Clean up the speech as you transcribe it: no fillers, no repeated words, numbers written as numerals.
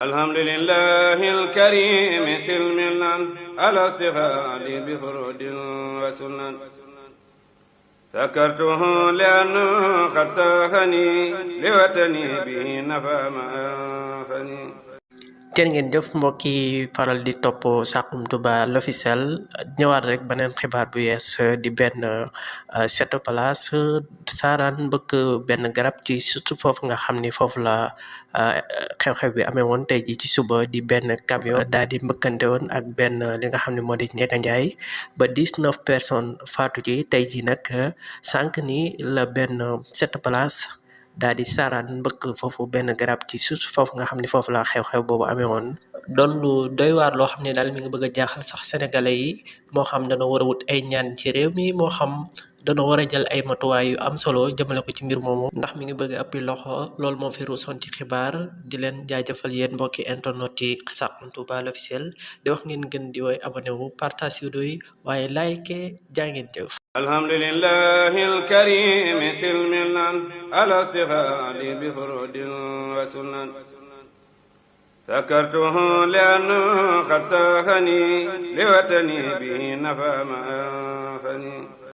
الحمد لله الكريم سلمنا على استغال بفرود وسنن سكرته لأنه قد ساخني لوطني به نفى ما أنفني. jërë ngeen jëf mbokk yi faral di topp Saxum Touba l'officiel ñëwaat rek beneen xibaar bu yees di benn setu place saaraan mbëkk benn garab ci surtout foofu nga xam ni foofu la xew-xew bi amee woon tey ji ci suba di benn camion daal di mbëkkante woon ak benn li nga xam ne moo di njeganjaay ba 19 personnes faatu ci tey ji nag sànq ni la benn setu place daal di saaraan mbëkk foofu benn garab ci suuf foofu nga xam ne foofu la xew-xew boobu amee woon doon lu doy waar loo xam ne daal mi ngi bëgg a jaaxal sax sénégalais yi moo xam dana war a wut ay ñaan ci réew mi moo xam dana war a jël ay matuwaay yu am solo jëmale ko ci mbir moomu ndax mi ngi bëgg appi loxo loolu moo fi ruusoon ci xibaar di leen jaajëfal yéen mbokki internet yi Saxum Touba l'officiel di wax ngeen gën di woy abonné wu partage vidéo yi waaye like jaa ngeen jëf. alhamdulillahi alkarim silmina ala استغال بفرود وسنن سكرته لأنه قد ساخني لوطني به نفى ما أنفني.